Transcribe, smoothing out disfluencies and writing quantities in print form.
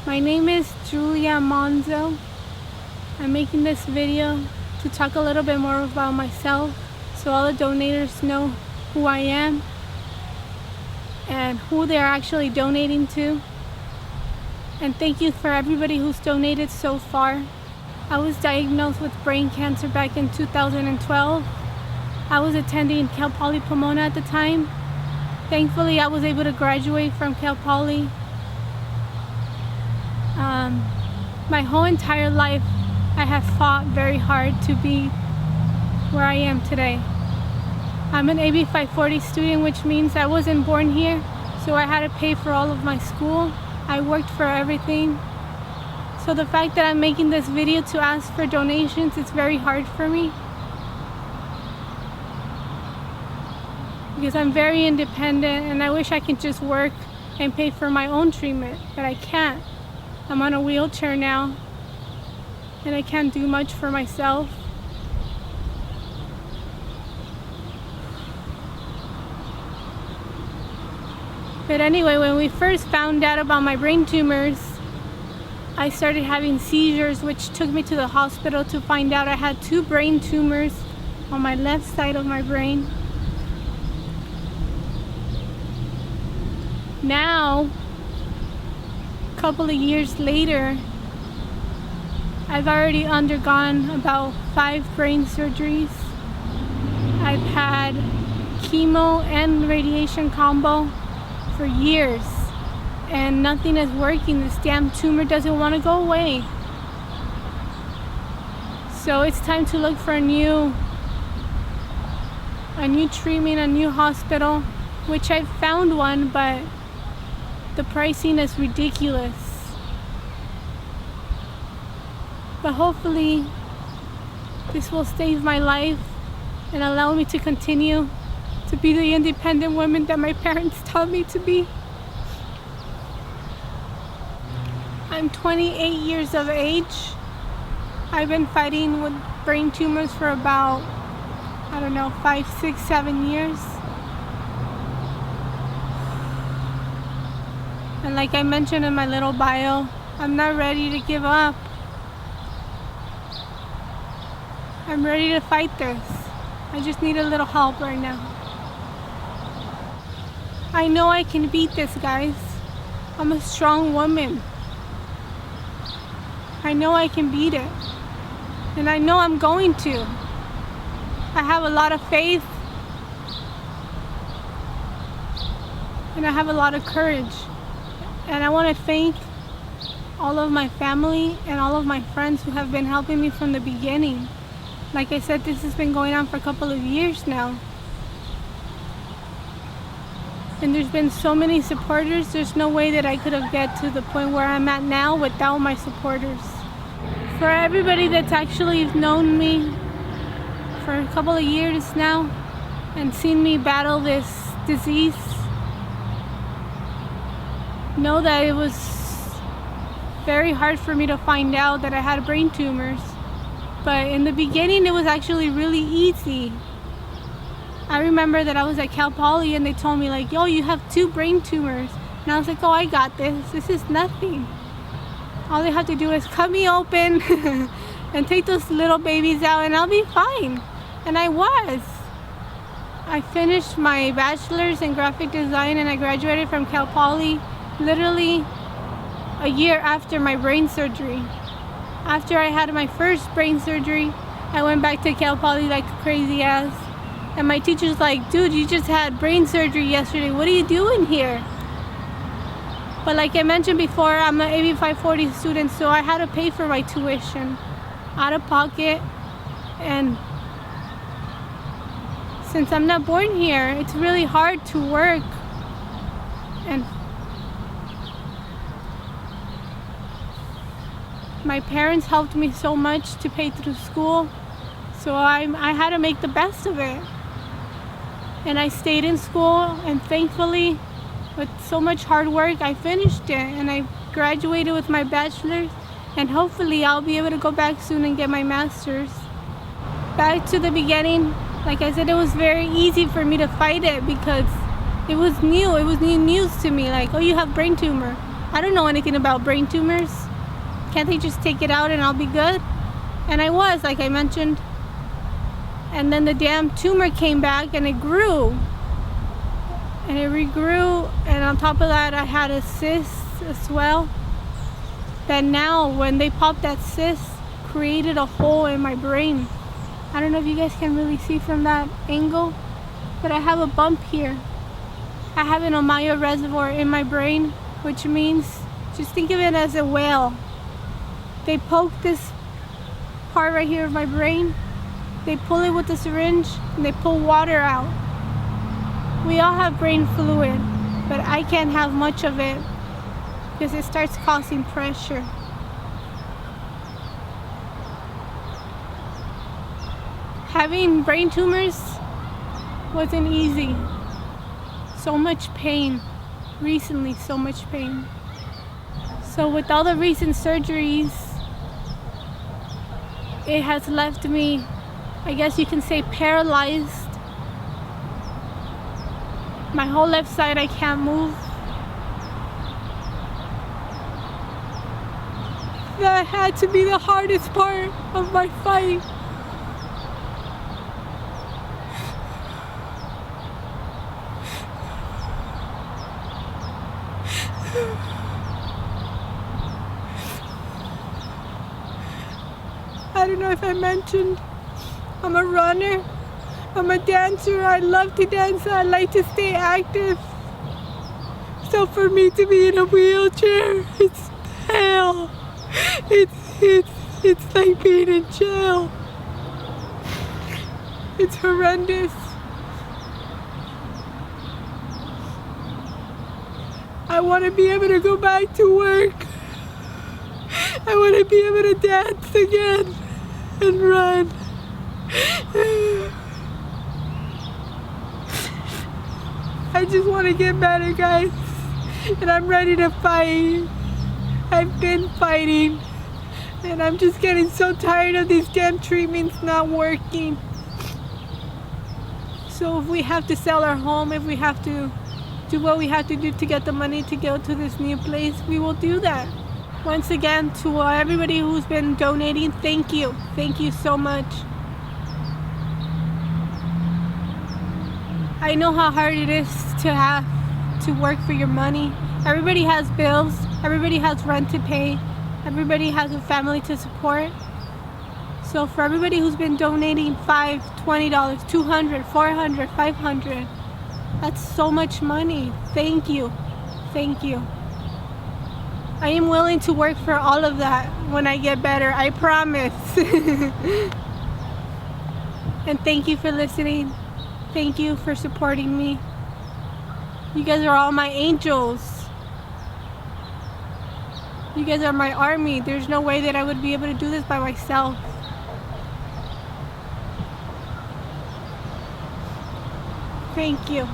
My name is Julia Manzo. I'm making this video to talk a little bit more about myself so all the donators know who I am and who they're actually donating to. And thank you for everybody who's donated so far. I was diagnosed with brain cancer back in 2012. I was attending Cal Poly Pomona at the time. Thankfully, I was able to graduate from Cal Poly. My whole entire life, I have fought very hard to be where I am today. I'm an AB 540 student, which means I wasn't born here, so I had to pay for all of my school. I worked for everything. So the fact that I'm making this video to ask for donations, it's very hard for me. Because I'm very independent and I wish I could just work and pay for my own treatment, but I can't. I'm on a wheelchair now and I can't do much for myself. But anyway, when we first found out about my brain tumors, I started having seizures, which took me to the hospital to find out I had 2 brain tumors on my left side of my brain. Now, a couple of years later, I've already undergone about 5 brain surgeries. I've had chemo and radiation combo for years, and nothing is working. This damn tumor doesn't want to go away. So it's time to look for a new treatment, a new hospital, which I found one, but the pricing is ridiculous. But hopefully this will save my life and allow me to continue to be the independent woman that my parents taught me to be. I'm 28 years of age. I've been fighting with brain tumors for about, 5, 6, 7 years. And like I mentioned in my little bio, I'm not ready to give up. I'm ready to fight this. I just need a little help right now. I know I can beat this, guys. I'm a strong woman. I know I can beat it. And I know I'm going to. I have a lot of faith. And I have a lot of courage. And I want to thank all of my family and all of my friends who have been helping me from the beginning. Like I said, this has been going on for a couple of years now. And there's been so many supporters, there's no way that I could have get to the point where I'm at now without my supporters. For everybody that's actually known me for a couple of years now and seen me battle this disease, know that it was very hard for me to find out that I had brain tumors. But in the beginning, it was actually really easy. I remember that I was at Cal Poly and they told me like, yo, you have 2 brain tumors. And I was like, oh, I got this. This is nothing. All they have to do is cut me open and take those little babies out and I'll be fine. And I was. I finished my bachelor's in graphic design and I graduated from Cal Poly literally a year after my brain surgery. After I had my first brain surgery, I went back to Cal Poly like a crazy ass. And my teacher's like, dude, you just had brain surgery yesterday. What are you doing here? But like I mentioned before, I'm an AB 540 student, so I had to pay for my tuition out of pocket. And since I'm not born here, it's really hard to work. And my parents helped me so much to pay through school, so I had to make the best of it. And I stayed in school, and thankfully, with so much hard work, I finished it, and I graduated with my bachelor's, and hopefully I'll be able to go back soon and get my master's. Back to the beginning, like I said, it was very easy for me to fight it because it was new news to me, like, oh, you have brain tumor. I don't know anything about brain tumors. Can't they just take it out and I'll be good? And I was, like I mentioned. And then the damn tumor came back and it grew. And it regrew, and on top of that I had a cyst as well. That now when they popped that cyst, created a hole in my brain. I don't know if you guys can really see from that angle, but I have a bump here. I have an Omaya reservoir in my brain, which means, just think of it as a whale. They poke this part right here of my brain, they pull it with the syringe, and they pull water out. We all have brain fluid, but I can't have much of it because it starts causing pressure. Having brain tumors wasn't easy. So much pain. Recently, so much pain. So with all the recent surgeries, it has left me, I guess you can say, paralyzed. My whole left side, I can't move. That had to be the hardest part of my fight. I don't know if I mentioned, I'm a runner, I'm a dancer, I love to dance, I like to stay active. So for me to be in a wheelchair, it's hell. It's like being in jail. It's horrendous. I want to be able to go back to work. I want to be able to dance again and run. I just want to get better, guys. And I'm ready to fight. I've been fighting. And I'm just getting so tired of these damn treatments not working. So if we have to sell our home, if we have to do what we have to do to get the money to go to this new place, we will do that. Once again, to everybody who's been donating, thank you. Thank you so much. I know how hard it is to have to work for your money. Everybody has bills. Everybody has rent to pay. Everybody has a family to support. So for everybody who's been donating $5, $20, $200, $400, $500, that's so much money. Thank you. Thank you. I am willing to work for all of that when I get better, I promise. And thank you for listening. Thank you for supporting me. You guys are all my angels. You guys are my army. There's no way that I would be able to do this by myself. Thank you.